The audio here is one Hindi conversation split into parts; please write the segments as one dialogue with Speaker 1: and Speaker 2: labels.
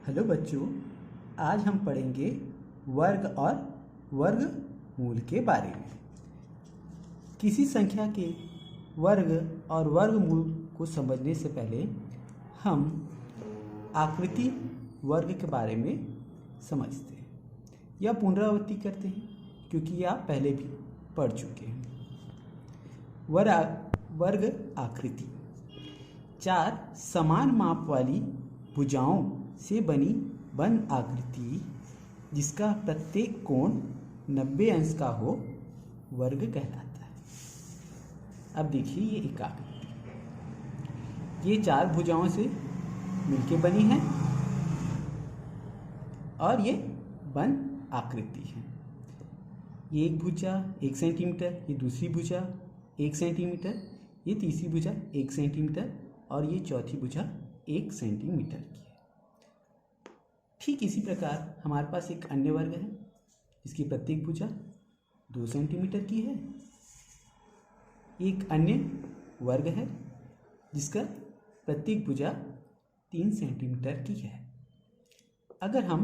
Speaker 1: हेलो बच्चों, आज हम पढ़ेंगे वर्ग और वर्गमूल के बारे में। किसी संख्या के वर्ग और वर्गमूल को समझने से पहले हम आकृति वर्ग के बारे में समझते हैं या पुनरावृत्ति करते हैं, क्योंकि आप पहले भी पढ़ चुके हैं। वर्ग आकृति चार समान माप वाली भुजाओं से बनी बंद आकृति जिसका प्रत्येक कोण 90 अंश का हो वर्ग कहलाता है। अब देखिए, ये एक आकृति, ये चार भुजाओं से मिलके बनी है और ये बंद आकृति है। ये एक भुजा 1 सेंटीमीटर, ये दूसरी भुजा 1 सेंटीमीटर, ये तीसरी भुजा 1 सेंटीमीटर और ये चौथी भुजा 1 सेंटीमीटर की है। ठीक इसी प्रकार हमारे पास एक अन्य वर्ग है जिसकी प्रत्येक भुजा 2 सेंटीमीटर की है। एक अन्य वर्ग है जिसका प्रत्येक भुजा 3 सेंटीमीटर की है। अगर हम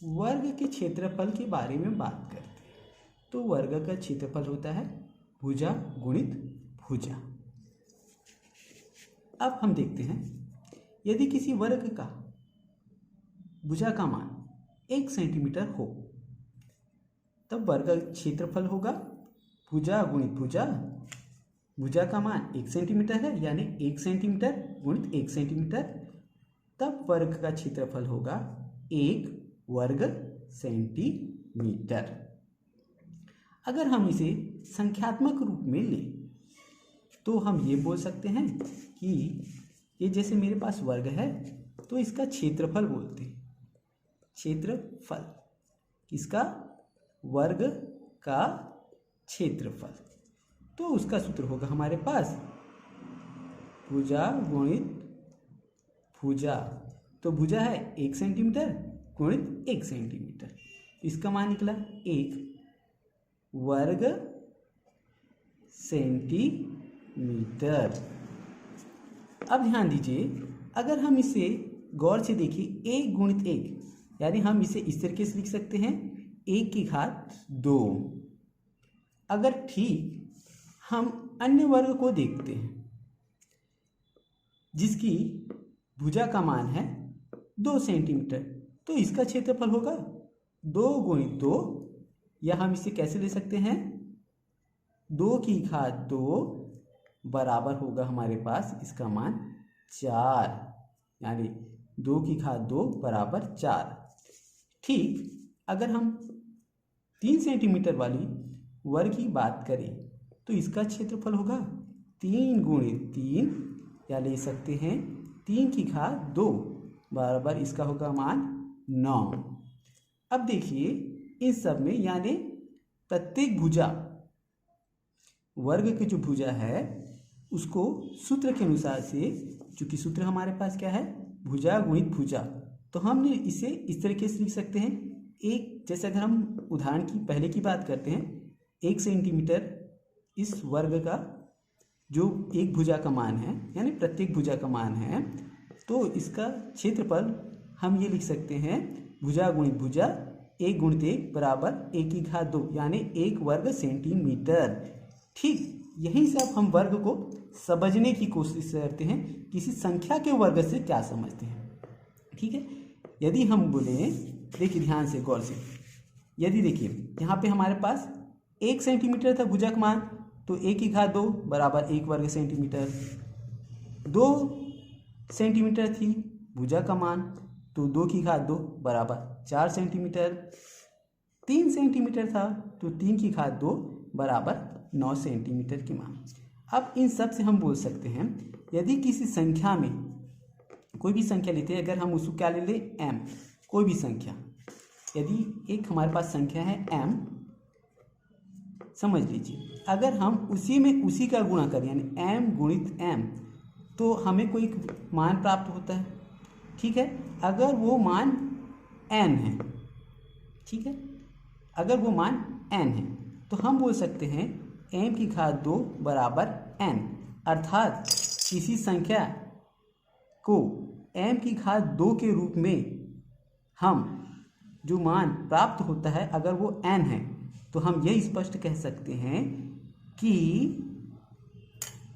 Speaker 1: वर्ग के क्षेत्रफल के बारे में बात करते हैं तो वर्ग का क्षेत्रफल होता है भुजा गुणित भुजा। अब हम देखते हैं, यदि किसी वर्ग का भुजा का मान 1 सेंटीमीटर हो तब वर्ग का क्षेत्रफल होगा भुजा गुणित भुजा। भुजा का मान 1 सेंटीमीटर है, यानी 1 सेंटीमीटर गुणित 1 सेंटीमीटर, तब वर्ग का क्षेत्रफल होगा 1 वर्ग सेंटीमीटर। अगर हम इसे संख्यात्मक रूप में लें तो हम ये बोल सकते हैं कि ये जैसे मेरे पास वर्ग है तो इसका क्षेत्रफल बोलते हैं। क्षेत्रफल किसका? वर्ग का क्षेत्रफल। तो उसका सूत्र होगा हमारे पास भुजा गुणित भुजा। तो भुजा है 1 सेंटीमीटर गुणित 1 सेंटीमीटर, इसका मान निकला 1 वर्ग सेंटीमीटर। अब ध्यान दीजिए, अगर हम इसे गौर से देखिए, 1 गुणित 1, यानी हम इसे इस तरीके से लिख सकते हैं 1 की घात 2। अगर ठीक हम अन्य वर्ग को देखते हैं जिसकी भुजा का मान है 2 सेंटीमीटर, तो इसका क्षेत्रफल होगा 2 गुणित 2, या हम इसे कैसे ले सकते हैं 2 की घात 2 बराबर होगा हमारे पास इसका मान 4, यानी 2 की घात 2 बराबर 4। ठीक अगर हम 3 सेंटीमीटर वाली वर्ग की बात करें तो इसका क्षेत्रफल होगा 3 गुणित 3, या ले सकते हैं 3 की घात 2 बराबर इसका होगा मान 9। अब देखिए, इन सब में यानी प्रत्येक भुजा, वर्ग की जो भुजा है उसको सूत्र के अनुसार से, चूंकि सूत्र हमारे पास क्या है भुजा गुणित भुजा, तो हमने इसे इस तरीके से लिख सकते हैं। एक जैसे अगर हम उदाहरण की पहले की बात करते हैं, 1 सेंटीमीटर इस वर्ग का जो एक भुजा का मान है, यानी प्रत्येक भुजा का मान है, तो इसका क्षेत्रफल हम ये लिख सकते हैं भुजा गुणित भुजा 1 गुणित 1 बराबर 1 की घात 2, यानी 1 वर्ग सेंटीमीटर। ठीक यहीं से अब हम वर्ग को समझने की कोशिश करते हैं, किसी संख्या के वर्ग से क्या समझते हैं। ठीक है, यदि हम बोले, देखिए ध्यान से गौर से, यदि देखिए यहाँ पे हमारे पास 1 सेंटीमीटर था भुजा का मान, तो 1 की घात 2 बराबर 1 वर्ग सेंटीमीटर। 2 सेंटीमीटर थी भुजा का मान, तो 2 की घात 2 बराबर 4 सेंटीमीटर। 3 सेंटीमीटर था तो 3 की घात 2 बराबर 9 सेंटीमीटर की मान। अब इन सब से हम बोल सकते हैं, यदि किसी संख्या में कोई भी संख्या लेते हैं, अगर हम उसको क्या ले लें m, कोई भी संख्या, यदि एक हमारे पास संख्या है m, समझ लीजिए, अगर हम उसी में उसी का गुणा करें यानी m गुणित m, तो हमें कोई मान प्राप्त होता है। ठीक है, अगर वो मान n है, ठीक है, अगर वो मान n है तो हम बोल सकते हैं m की घात 2 बराबर n, अर्थात किसी संख्या को m की घात 2 के रूप में हम जो मान प्राप्त होता है अगर वो n है तो हम यह स्पष्ट कह सकते हैं कि